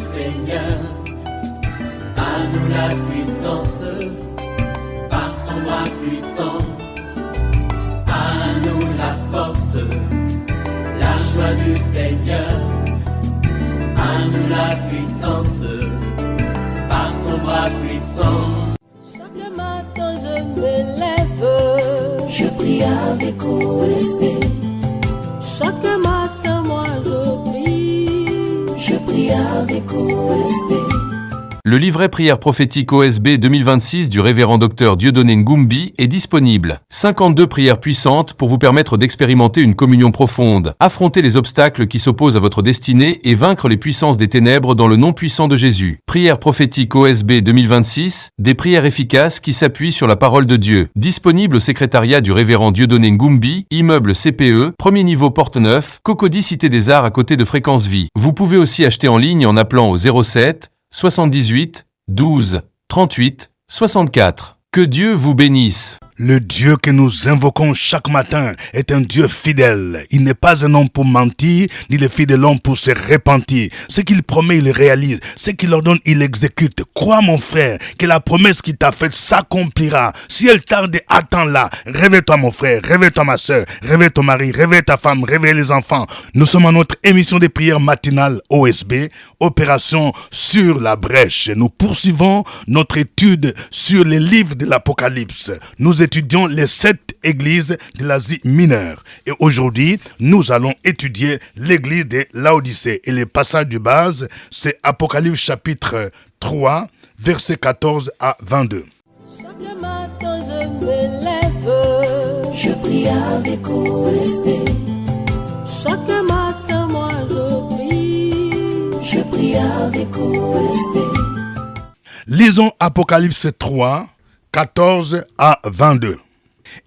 Seigneur. À nous la puissance, par son bras puissant. À nous la force, la joie du Seigneur. À nous la puissance, par son bras puissant. Chaque matin je me lève, je prie avec OSB. Chaque matin moi je prie avec OSB. Le livret prière prophétique OSB 2026 du révérend Dr Dieudonné Ngumbi est disponible. 52 prières puissantes pour vous permettre d'expérimenter une communion profonde, affronter les obstacles qui s'opposent à votre destinée et vaincre les puissances des ténèbres dans le nom puissant de Jésus. Prière prophétique OSB 2026, des prières efficaces qui s'appuient sur la parole de Dieu. Disponible au secrétariat du révérend Dieudonné Ngumbi, immeuble CPE, premier niveau Porte Neuf, Cocody Cité des Arts à côté de Fréquence Vie. Vous pouvez aussi acheter en ligne en appelant au 07 78 12 38 64. Que Dieu vous bénisse. Le Dieu que nous invoquons chaque matin est un Dieu fidèle. Il n'est pas un homme pour mentir, ni le fils de l'homme pour se repentir. Ce qu'il promet, il réalise. Ce qu'il ordonne, il exécute. Crois, mon frère, que la promesse qu'il t'a faite s'accomplira. Si elle tarde, attends-la. Réveille-toi, mon frère. Réveille-toi, ma soeur. Réveille ton mari. Réveille ta femme. Réveille les enfants. Nous sommes à notre émission de prière matinale OSB, Opération sur la brèche. Nous poursuivons notre étude sur les livres de l'Apocalypse. Nous étudions les 7 églises de l'Asie mineure. Et aujourd'hui, nous allons étudier l'église de Laodicée. Et le passage de base, c'est Apocalypse chapitre 3, versets 14 à 22. Chaque matin je me lève, je prie avec OSB. Chaque matin moi je prie avec OSB. Lisons Apocalypse 3, 14 à 22.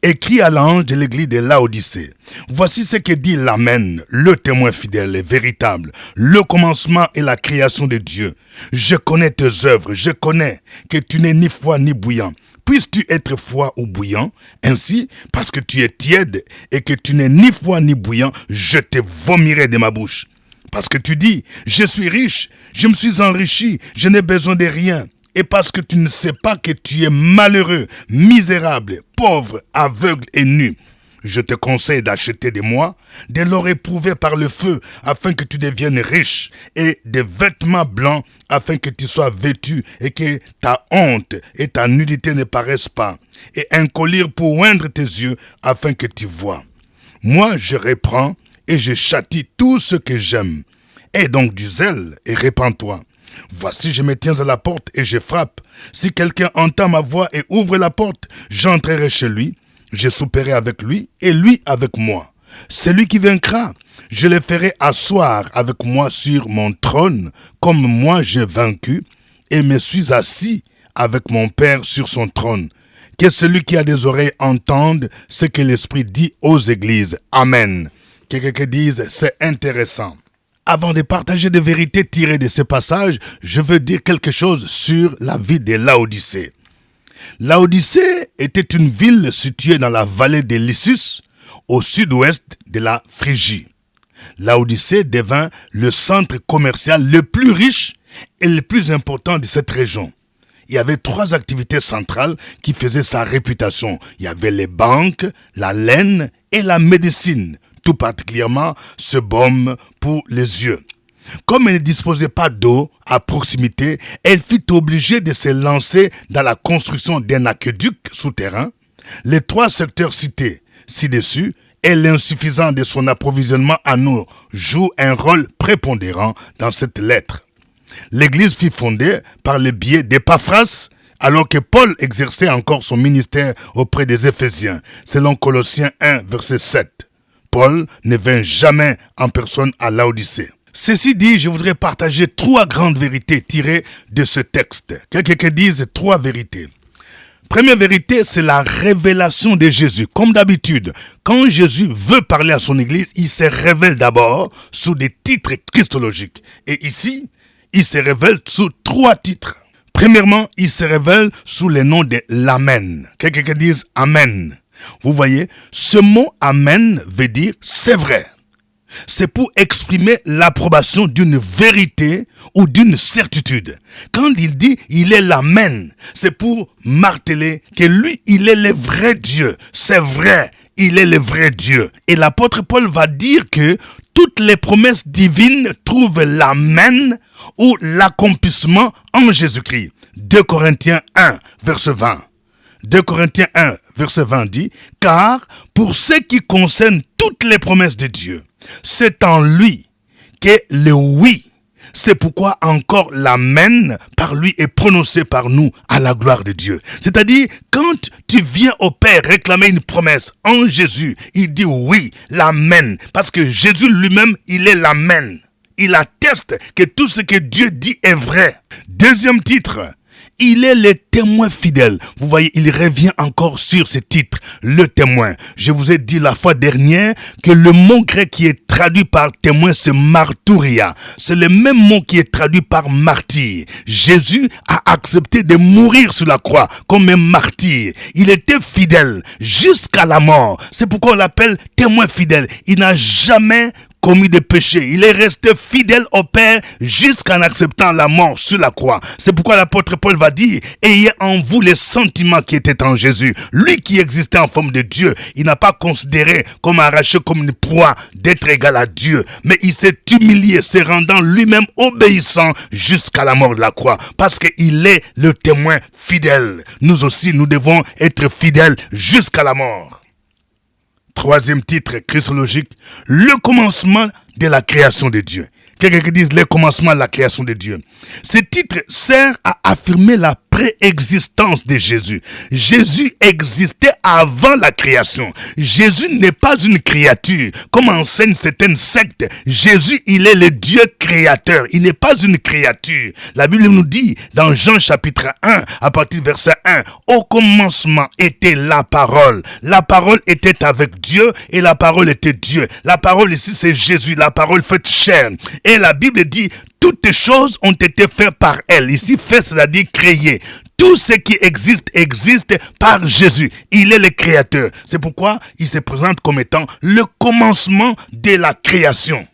Écrit à l'ange de l'église de Laodicée. Voici ce que dit l'Amen, le témoin fidèle et véritable, le commencement et la création de Dieu. Je connais tes œuvres, je connais que tu n'es ni froid ni bouillant. Puisses-tu être froid ou bouillant? Ainsi, parce que tu es tiède et que tu n'es ni froid ni bouillant, je te vomirai de ma bouche. Parce que tu dis, je suis riche, je me suis enrichi, je n'ai besoin de rien. Et parce que tu ne sais pas que tu es malheureux, misérable, pauvre, aveugle et nu. Je te conseille d'acheter de moi de l'or éprouvé par le feu, afin que tu deviennes riche, et des vêtements blancs, afin que tu sois vêtu, et que ta honte et ta nudité ne paraissent pas, et un collier pour oindre tes yeux, afin que tu vois. Moi, je reprends, et je châtie tout ce que j'aime. Aie donc du zèle, et répands-toi. Voici, je me tiens à la porte et je frappe. Si quelqu'un entend ma voix et ouvre la porte, j'entrerai chez lui, je souperai avec lui et lui avec moi. Celui qui vaincra, je le ferai asseoir avec moi sur mon trône, comme moi j'ai vaincu et me suis assis avec mon Père sur son trône. Que celui qui a des oreilles entende ce que l'Esprit dit aux églises. Amen. Quelqu'un dise, c'est intéressant. Avant de partager des vérités tirées de ce passage, je veux dire quelque chose sur la vie de Laodicée. Laodicée était une ville située dans la vallée de l'Issus, au sud-ouest de la Phrygie. Laodicée devint le centre commercial le plus riche et le plus important de cette région. Il y avait 3 activités centrales qui faisaient sa réputation. Il y avait les banques, la laine et la médecine. Tout particulièrement ce baume pour les yeux. Comme elle ne disposait pas d'eau à proximité, elle fut obligée de se lancer dans la construction d'un aqueduc souterrain. Les 3 secteurs cités ci-dessus et l'insuffisance de son approvisionnement en eau jouent un rôle prépondérant dans cette lettre. L'église fut fondée par le biais d'Épaphras, alors que Paul exerçait encore son ministère auprès des Éphésiens, selon Colossiens 1, verset 7. Paul ne vint jamais en personne à Laodicée. Ceci dit, je voudrais partager 3 grandes vérités tirées de ce texte. Quelqu'un dise 3 vérités. Première vérité, c'est la révélation de Jésus. Comme d'habitude, quand Jésus veut parler à son église, il se révèle d'abord sous des titres christologiques. Et ici, il se révèle sous 3 titres. Premièrement, il se révèle sous le nom de l'Amen. Quelqu'un dise Amen. Vous voyez, ce mot Amen veut dire c'est vrai. c'est pour exprimer l'approbation d'une vérité ou d'une certitude. Quand il dit « il est l'Amen », c'est pour marteler que lui, il est le vrai Dieu. C'est vrai, il est le vrai Dieu. Et l'apôtre Paul va dire que toutes les promesses divines trouvent l'Amen ou l'accomplissement en Jésus-Christ. 2 Corinthiens 1, verset 20. 2 Corinthiens 1, verset 20 dit « Car pour ce qui concerne toutes les promesses de Dieu, c'est en lui que le oui, c'est pourquoi encore l'amen par lui est prononcé par nous à la gloire de Dieu. » C'est-à-dire, quand tu viens au Père réclamer une promesse en Jésus, il dit oui, l'amen, parce que Jésus lui-même, il est l'amen. Il atteste que tout ce que Dieu dit est vrai. Deuxième titre, il est le témoin fidèle. Vous voyez, il revient encore sur ce titre, le témoin. Je vous ai dit la fois dernière que le mot grec qui est traduit par témoin, c'est martouria. C'est le même mot qui est traduit par martyr. Jésus a accepté de mourir sur la croix comme un martyr. Il était fidèle jusqu'à la mort. C'est pourquoi on l'appelle témoin fidèle. Il n'a jamais commis de péché. Il est resté fidèle au Père jusqu'en acceptant la mort sur la croix. C'est pourquoi l'apôtre Paul va dire « Ayez en vous les sentiments qui étaient en Jésus. » Lui qui existait en forme de Dieu, il n'a pas considéré comme arraché comme une proie d'être égal à Dieu, mais il s'est humilié, se rendant lui-même obéissant jusqu'à la mort de la croix, parce qu'il est le témoin fidèle. Nous aussi, nous devons être fidèles jusqu'à la mort. Troisième titre christologique, le commencement de la création de Dieu. Quelqu'un qui dit le commencement de la création de Dieu. Ce titre sert à affirmer la préexistence de Jésus. Jésus existait avant la création. Jésus n'est pas une créature, comme enseignent certaines sectes. Jésus, il est le Dieu créateur. Il n'est pas une créature. La Bible nous dit, dans Jean chapitre 1, à partir du verset 1, « Au commencement était la parole. La parole était avec Dieu et la parole était Dieu. » La parole ici, c'est Jésus, la parole faite chair. Et la Bible dit, toutes choses ont été faites par elle. Ici, fait, c'est-à-dire créé. Tout ce qui existe, existe par Jésus. Il est le créateur. C'est pourquoi il se présente comme étant le commencement de la création.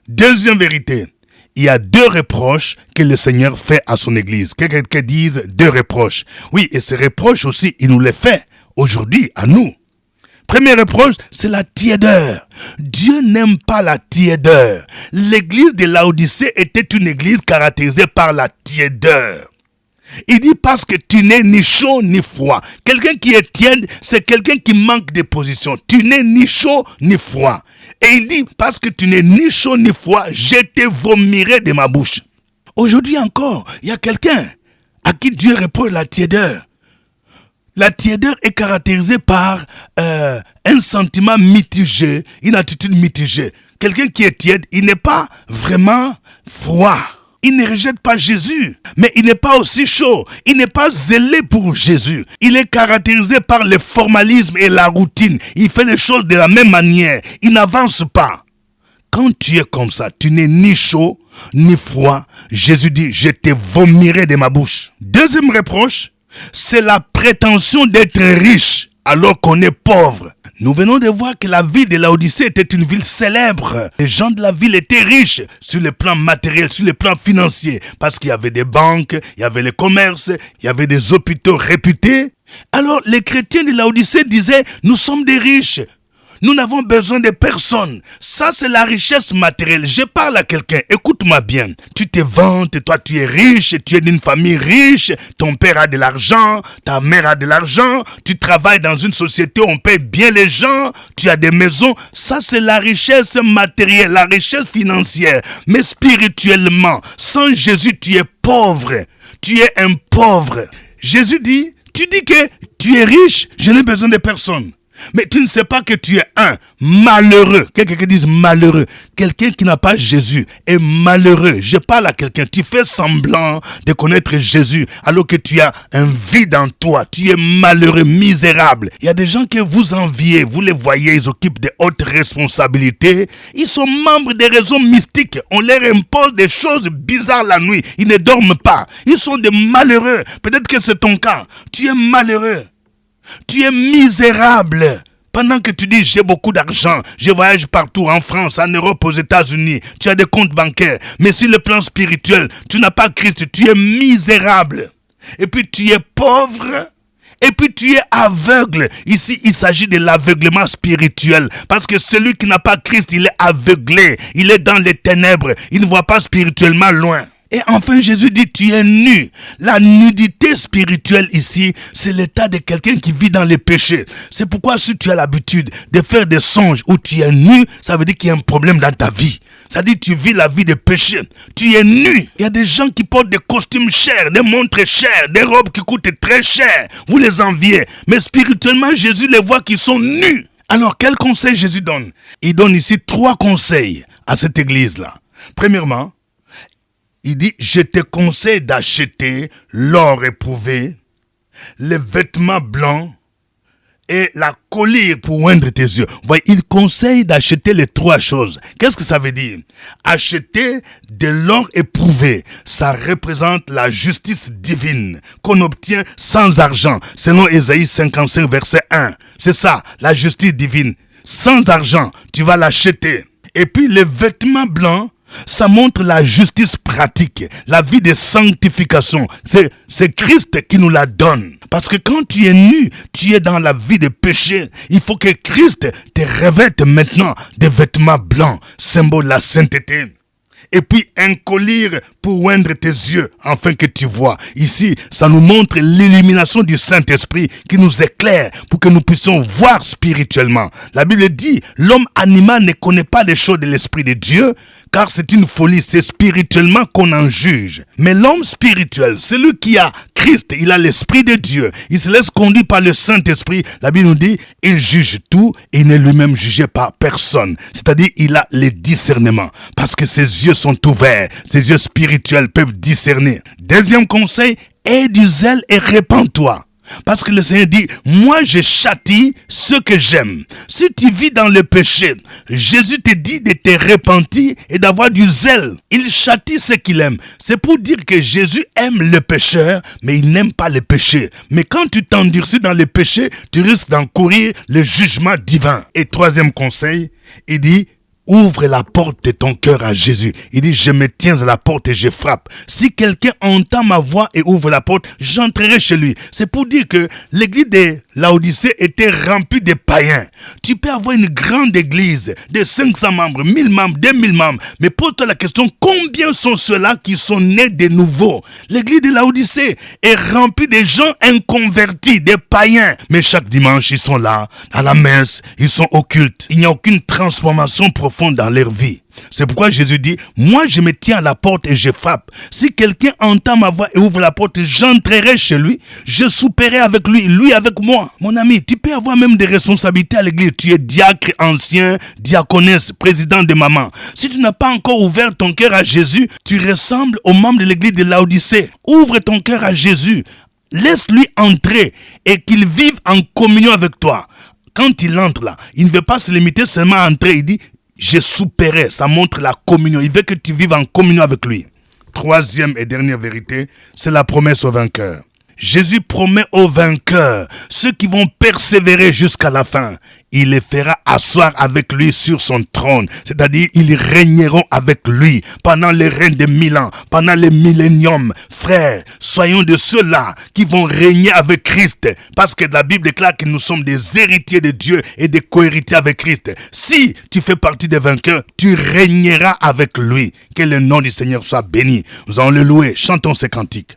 Deuxième vérité. Il y a deux reproches que le Seigneur fait à son Église. Quelqu'un qui dise deux reproches. Oui, et ces reproches aussi, il nous les fait aujourd'hui à nous. Premier reproche, c'est la tiédeur. Dieu n'aime pas la tiédeur. L'église de Laodicée était une église caractérisée par la tiédeur. Il dit parce que tu n'es ni chaud ni froid. Quelqu'un qui est tiède, c'est quelqu'un qui manque de position. Tu n'es ni chaud ni froid. Et il dit parce que tu n'es ni chaud ni froid, je te vomirai de ma bouche. Aujourd'hui encore, il y a quelqu'un à qui Dieu reproche la tiédeur. La tiédeur est caractérisée par un sentiment mitigé, une attitude mitigée. Quelqu'un qui est tiède, il n'est pas vraiment froid. Il ne rejette pas Jésus, mais il n'est pas aussi chaud. Il n'est pas zélé pour Jésus. Il est caractérisé par le formalisme et la routine. Il fait les choses de la même manière. Il n'avance pas. Quand tu es comme ça, tu n'es ni chaud ni froid. Jésus dit, je te vomirai de ma bouche. Deuxième reproche, c'est la prétention d'être riche alors qu'on est pauvre. Nous venons de voir que la ville de Laodicée était une ville célèbre. Les gens de la ville étaient riches sur le plan matériel, sur le plan financier, parce qu'il y avait des banques, il y avait les commerces, il y avait des hôpitaux réputés. Alors les chrétiens de Laodicée disaient, nous sommes des riches. Nous n'avons besoin de personne. Ça, c'est la richesse matérielle. Je parle à quelqu'un. Écoute-moi bien. Tu te vantes, toi, tu es riche, tu es d'une famille riche, ton père a de l'argent, ta mère a de l'argent, tu travailles dans une société où on paye bien les gens, tu as des maisons. Ça, c'est la richesse matérielle, la richesse financière. Mais spirituellement, sans Jésus, tu es pauvre. Tu es un pauvre. Jésus dit, tu dis que tu es riche, je n'ai besoin de personne. Mais tu ne sais pas que tu es un malheureux. Quelqu'un qui dise malheureux. Quelqu'un qui n'a pas Jésus est malheureux. Je parle à quelqu'un. Tu fais semblant de connaître Jésus alors que tu as un vide en toi. Tu es malheureux, misérable. Il y a des gens que vous enviez. Vous les voyez, ils occupent de hautes responsabilités. Ils sont membres des réseaux mystiques. On leur impose des choses bizarres la nuit. Ils ne dorment pas. Ils sont des malheureux. Peut-être que c'est ton cas. Tu es malheureux. Tu es misérable Pendant que tu dis, j'ai beaucoup d'argent, je voyage partout, en France, en Europe, aux États-Unis, tu as des comptes bancaires, mais sur le plan spirituel, tu n'as pas Christ, tu es misérable. Et puis tu es pauvre. Et puis tu es aveugle. Ici, il s'agit de l'aveuglement spirituel. Parce que celui qui n'a pas Christ, il est aveuglé. Il est dans les ténèbres. Il ne voit pas spirituellement loin. Et enfin, Jésus dit, tu es nu. La nudité spirituelle ici, c'est l'état de quelqu'un qui vit dans les péchés. C'est pourquoi si tu as l'habitude de faire des songes où tu es nu, ça veut dire qu'il y a un problème dans ta vie. Ça dit tu vis la vie de péché. Tu es nu. Il y a des gens qui portent des costumes chers, des montres chères, des robes qui coûtent très cher. Vous les enviez. Mais spirituellement, Jésus les voit qui sont nus. Alors, quel conseil Jésus donne? Il donne ici 3 conseils à cette église-là. Premièrement, il dit, je te conseille d'acheter l'or éprouvé, les vêtements blancs et la collyre pour oindre tes yeux. Vous voyez, il conseille d'acheter les 3 choses. Qu'est-ce que ça veut dire? Acheter de l'or éprouvé, ça représente la justice divine qu'on obtient sans argent, selon Ésaïe 55, verset 1. C'est ça, la justice divine. Sans argent, tu vas l'acheter. Et puis les vêtements blancs, ça montre la justice pratique, la vie de sanctification. C'est Christ qui nous la donne. Parce que quand tu es nu, tu es dans la vie de péché. Il faut que Christ te revête maintenant des vêtements blancs, symbole de la sainteté. Et puis un collyre pour oindre tes yeux, afin que tu vois. Ici, ça nous montre l'illumination du Saint-Esprit qui nous éclaire pour que nous puissions voir spirituellement. La Bible dit, l'homme animal ne connaît pas les choses de l'Esprit de Dieu, car c'est une folie, c'est spirituellement qu'on en juge. Mais l'homme spirituel, celui qui a Christ, il a l'Esprit de Dieu, il se laisse conduire par le Saint-Esprit. La Bible nous dit, il juge tout et il n'est lui-même jugé par personne. C'est-à-dire, il a le discernement, parce que ses yeux sont ouverts, ses yeux spirituels peuvent discerner. Deuxième conseil, aie du zèle et répands-toi. Parce que le Seigneur dit, moi je châtie ceux que j'aime. Si tu vis dans le péché, Jésus te dit de te repentir et d'avoir du zèle. Il châtie ceux qu'il aime. C'est pour dire que Jésus aime le pécheur, mais il n'aime pas le péché. Mais quand tu t'endurcis dans le péché, tu risques d'encourir le jugement divin. Et troisième conseil, il dit, ouvre la porte de ton cœur à Jésus. Il dit, je me tiens à la porte et je frappe. Si quelqu'un entend ma voix et ouvre la porte, j'entrerai chez lui. C'est pour dire que l'église de Laodicée était remplie de païens. Tu peux avoir une grande église de 500 membres, 1000 membres, 2000 membres. Mais pose-toi la question, combien sont ceux-là qui sont nés de nouveau? L'église de Laodicée est remplie de gens inconvertis, des païens. Mais chaque dimanche, ils sont là, à la messe, ils sont occultes. Il n'y a aucune transformation profonde dans leur vie. C'est pourquoi Jésus dit, moi je me tiens à la porte et je frappe. Si quelqu'un entend ma voix et ouvre la porte, j'entrerai chez lui, je souperai avec lui, lui avec moi. Mon ami, tu peux avoir même des responsabilités à l'église. Tu es diacre ancien, diaconesse, président de maman. Si tu n'as pas encore ouvert ton cœur à Jésus, tu ressembles aux membres de l'église de Laodicée. Ouvre ton cœur à Jésus. Laisse-lui entrer et qu'il vive en communion avec toi. Quand il entre là, il ne veut pas se limiter seulement à entrer, il dit, je souperai, ça montre la communion. Il veut que tu vives en communion avec lui. Troisième et dernière vérité, c'est la promesse aux vainqueurs. Jésus promet aux vainqueurs, ceux qui vont persévérer jusqu'à la fin, il les fera asseoir avec lui sur son trône. C'est-à-dire, ils régneront avec lui pendant le règne de 1000 ans, pendant le millénium. Frères, soyons de ceux-là qui vont régner avec Christ. Parce que la Bible déclare que nous sommes des héritiers de Dieu et des co-héritiers avec Christ. Si tu fais partie des vainqueurs, tu régneras avec lui. Que le nom du Seigneur soit béni. Nous allons le louer. Chantons ces cantiques.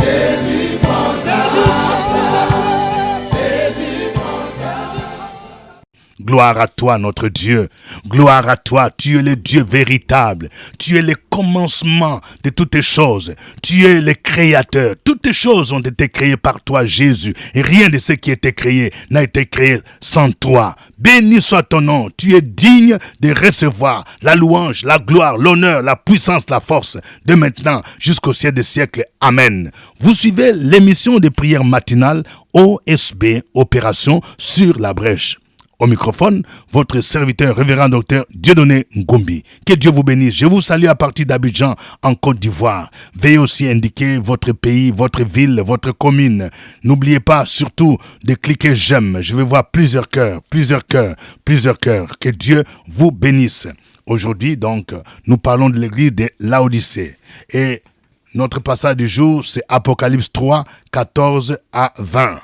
Jésus prend ta Gloire à toi, notre Dieu. Gloire à toi. Tu es le Dieu véritable. Tu es le commencement de toutes les choses. Tu es le créateur. Toutes les choses ont été créées par toi, Jésus. Et rien de ce qui a été créé n'a été créé sans toi. Béni soit ton nom. Tu es digne de recevoir la louange, la gloire, l'honneur, la puissance, la force de maintenant jusqu'au siècle des siècles. Amen. Vous suivez l'émission de prière matinale OSB, Opération sur la brèche. Au microphone, votre serviteur révérend docteur Dieudonné Ngumbi. Que Dieu vous bénisse. Je vous salue à partir d'Abidjan, en Côte d'Ivoire. Veuillez aussi indiquer votre pays, votre ville, votre commune. N'oubliez pas surtout de cliquer j'aime. Je vais voir plusieurs cœurs. Que Dieu vous bénisse. Aujourd'hui, donc, nous parlons de l'église de Laodicée. Et notre passage du jour, c'est Apocalypse 3, 14 à 20.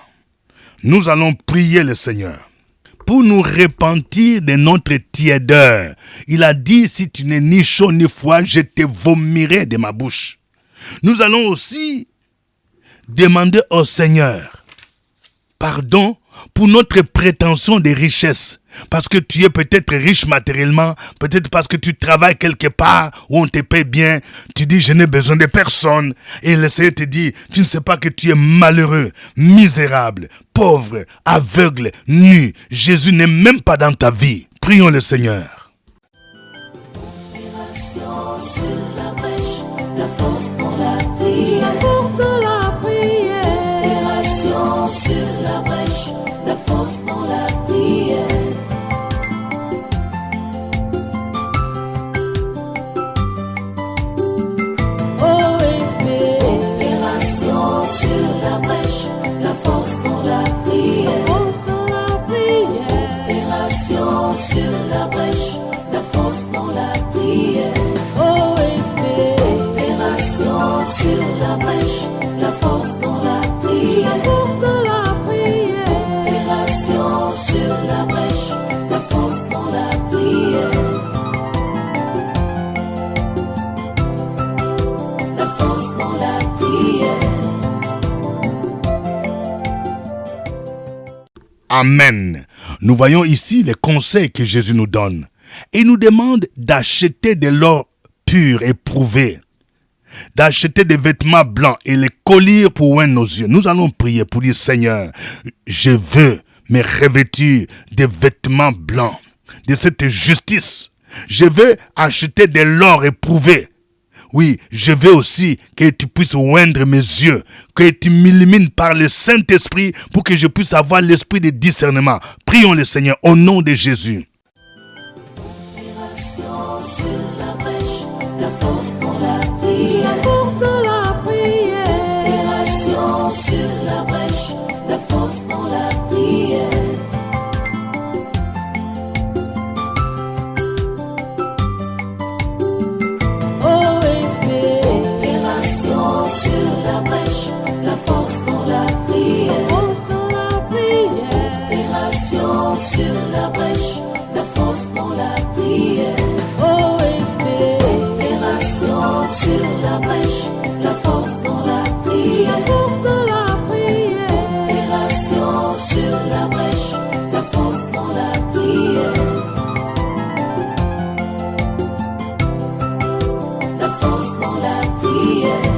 Nous allons prier le Seigneur pour nous repentir de notre tiédeur. Il a dit, si tu n'es ni chaud ni froid, je te vomirai de ma bouche. Nous allons aussi demander au Seigneur pardon pour notre prétention de richesse. Parce que tu es peut-être riche matériellement, peut-être parce que tu travailles quelque part où on te paie bien. Tu dis, je n'ai besoin de personne. Et le Seigneur te dit, tu ne sais pas que tu es malheureux, misérable, pauvre, aveugle, nu. Jésus n'est même pas dans ta vie. Prions le Seigneur. Sur la brèche, la force dans la prière. La force de la prière. Opération sur la brèche, la force dans la prière. OSB. Opération sur la brèche, la force dans la prière. Force de la prière. Opération sur la brèche, la force dans la prière. OSB. Opération sur la brèche, la force dans la prière. Force de la prière. Opération sur la brèche, la force dans la prière. La force dans la prière. Amen. Nous voyons ici les conseils que Jésus nous donne. Il nous demande d'acheter de l'or pur et prouvé, d'acheter des vêtements blancs et les coller pour oindre nos yeux. Nous allons prier pour dire, Seigneur, je veux me revêtir de vêtements blancs, de cette justice. Je veux acheter de l'or éprouvé. Oui, je veux aussi que tu puisses oindre mes yeux, que tu m'illumines par le Saint-Esprit pour que je puisse avoir l'esprit de discernement. Prions le Seigneur au nom de Jésus. Opération sur la brèche, la force dans la prière. La force de la prière. Opération sur la brèche, la force dans la prière. OSB. Opération sur la brèche, la force dans la prière. Force de la prière. Opération sur la brèche, la force dans la prière. OSB. Opération sur la brèche, la force dans la prière. Force de la prière. Opération sur la brèche, la force dans la prière. La force dans la prière.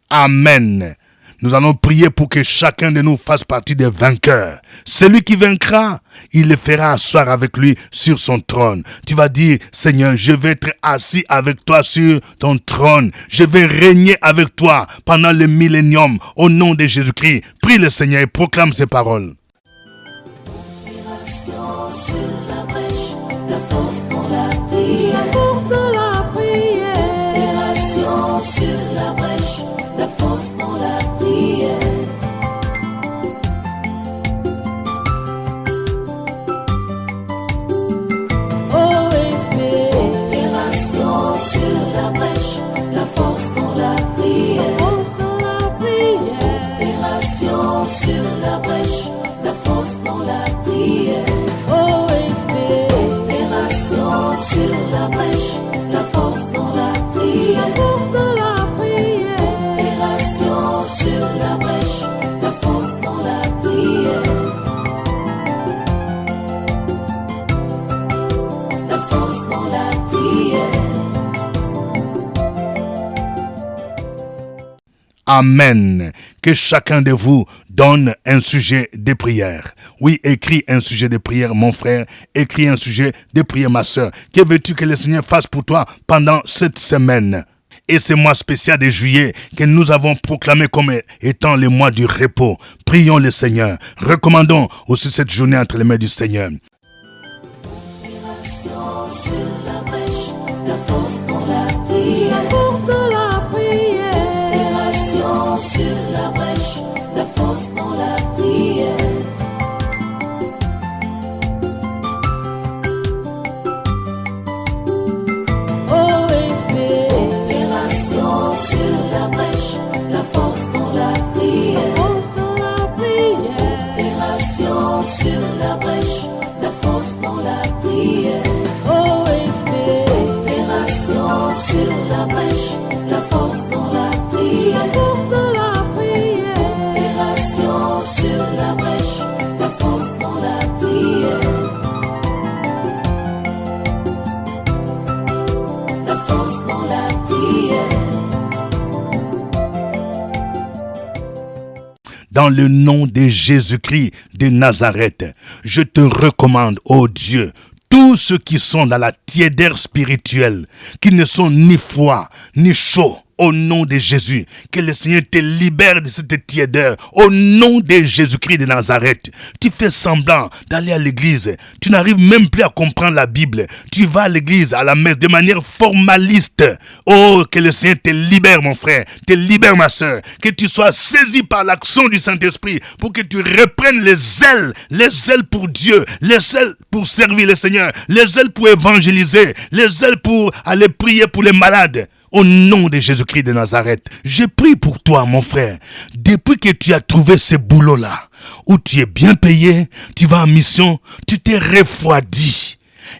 Amen. Nous allons prier pour que chacun de nous fasse partie des vainqueurs. Celui qui vaincra, il le fera asseoir avec lui sur son trône. Tu vas dire, Seigneur, je vais être assis avec toi sur ton trône. Je vais régner avec toi pendant le millénium. Au nom de Jésus-Christ, prie le Seigneur et proclame ces paroles. Opération sur la brèche, la force dans la prière. La force de la prière. Opération sur la brèche, la force dans la prière. OSB. Opération sur la brèche, la force dans la prière. Force de la prière. Opération sur la brèche, la force dans la prière. OSB. Opération sur la brèche, la force dans la prière. Force de la prière. Opération sur la brèche, la force dans la prière. La force dans la prière. Amen. Que chacun de vous donne un sujet de prière. Oui, écris un sujet de prière, mon frère. Écris un sujet de prière, ma soeur. Que veux-tu que le Seigneur fasse pour toi pendant cette semaine? et ce mois spécial de juillet que nous avons proclamé comme étant le mois du repos. Prions le Seigneur. Recommandons aussi cette journée entre les mains du Seigneur. Sur la brèche, la force dans la prière. La force dans la prière. Opération sur la brèche, la force dans la prière. OSB. Opération sur la brèche, la force dans la prière. Force dans la prière. Opération sur la brèche, la force dans la prière. OSB. Opération sur la brèche, la force dans la prière. Force dans la prière. Opération sur la brèche, la force dans la prière. La force dans la prière. Dans le nom de Jésus-Christ de Nazareth, je te recommande, ô Dieu, tous ceux qui sont dans la tiédeur spirituelle, qui ne sont ni froids, ni chauds, au nom de Jésus, que le Seigneur te libère de cette tiédeur, au nom de Jésus-Christ de Nazareth. Tu fais semblant d'aller à l'église, tu n'arrives même plus à comprendre la Bible, tu vas à l'église, à la messe, de manière formaliste. Oh, que le Seigneur te libère, mon frère, te libère, ma soeur, que tu sois saisi par l'action du Saint-Esprit, pour que tu reprennes les ailes pour Dieu, les ailes pour servir le Seigneur, les ailes pour évangéliser, les ailes pour aller prier pour les malades. Au nom de Jésus-Christ de Nazareth, je prie pour toi, mon frère. Depuis que tu as trouvé ce boulot-là, où tu es bien payé, tu vas en mission, tu t'es refroidi.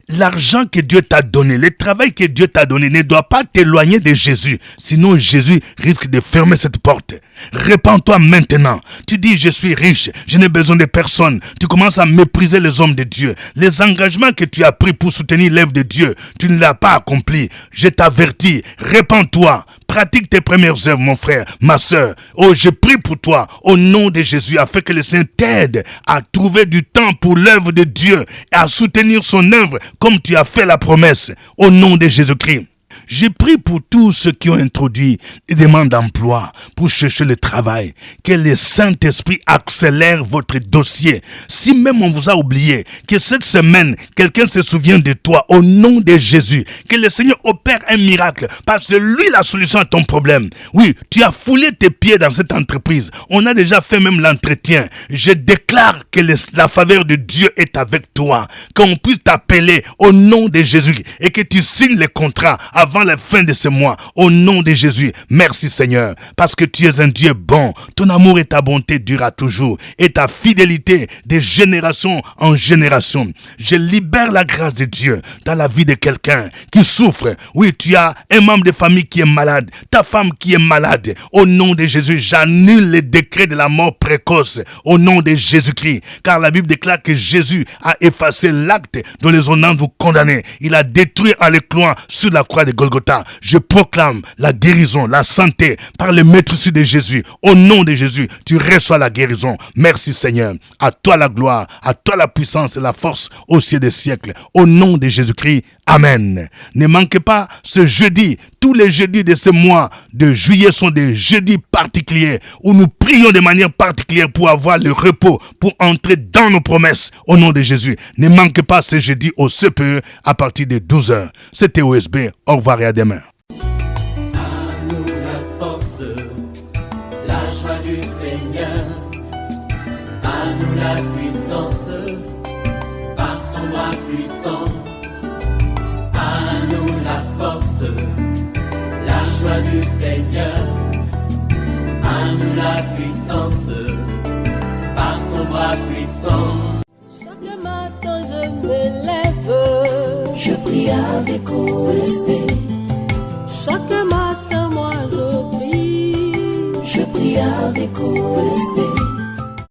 L'argent que Dieu t'a donné, le travail que Dieu t'a donné ne doit pas t'éloigner de Jésus. Sinon, Jésus risque de fermer cette porte. Répands-toi maintenant. Tu dis, je suis riche, je n'ai besoin de personne. Tu commences à mépriser les hommes de Dieu. Les engagements que tu as pris pour soutenir l'œuvre de Dieu, tu ne l'as pas accompli. Je t'avertis, répands-toi. Pratique tes premières œuvres, mon frère, ma soeur. Oh, je prie pour toi, au nom de Jésus, afin que le Seigneur t'aide à trouver du temps pour l'œuvre de Dieu et à soutenir son œuvre comme tu as fait la promesse, au nom de Jésus-Christ. Je prie pour tous ceux qui ont introduit des demandes d'emploi pour chercher le travail. Que le Saint-Esprit accélère votre dossier. Si même on vous a oublié, que cette semaine, quelqu'un se souvient de toi au nom de Jésus. Que le Seigneur opère un miracle parce que lui la solution à ton problème. Oui, tu as foulé tes pieds dans cette entreprise. On a déjà fait même l'entretien. Je déclare que la faveur de Dieu est avec toi. Qu'on puisse t'appeler au nom de Jésus et que tu signes les contrats avant la fin de ce mois, au nom de Jésus. Merci Seigneur, parce que tu es un Dieu bon. Ton amour et ta bonté durent toujours, et ta fidélité de génération en génération. Je libère la grâce de Dieu dans la vie de quelqu'un qui souffre. Oui, tu as un membre de famille qui est malade, ta femme qui est malade. Au nom de Jésus, j'annule les décrets de la mort précoce, au nom de Jésus-Christ, car la Bible déclare que Jésus a effacé l'acte dont les honneurs vous condamnez. Il a détruit en l'éclouant sur la croix de Golgotha. Je proclame la guérison, la santé par le maîtrise de Jésus. Au nom de Jésus, tu reçois la guérison. Merci Seigneur. À toi la gloire, à toi la puissance et la force au ciel des siècles. Au nom de Jésus-Christ. Amen. Ne manquez pas ce jeudi. Tous les jeudis de ce mois de juillet sont des jeudis particuliers où nous prions de manière particulière pour avoir le repos, pour entrer dans nos promesses. Au nom de Jésus. Ne manquez pas ce jeudi au CPE à partir de 12h. C'était OSB. Au revoir et à demain. À nous la force, la joie du Seigneur. À nous la puissance, par son bras puissant. À nous la force, la joie du Seigneur. À nous la puissance, par son bras puissant. Chaque matin je me lève. Je prie avec OSB.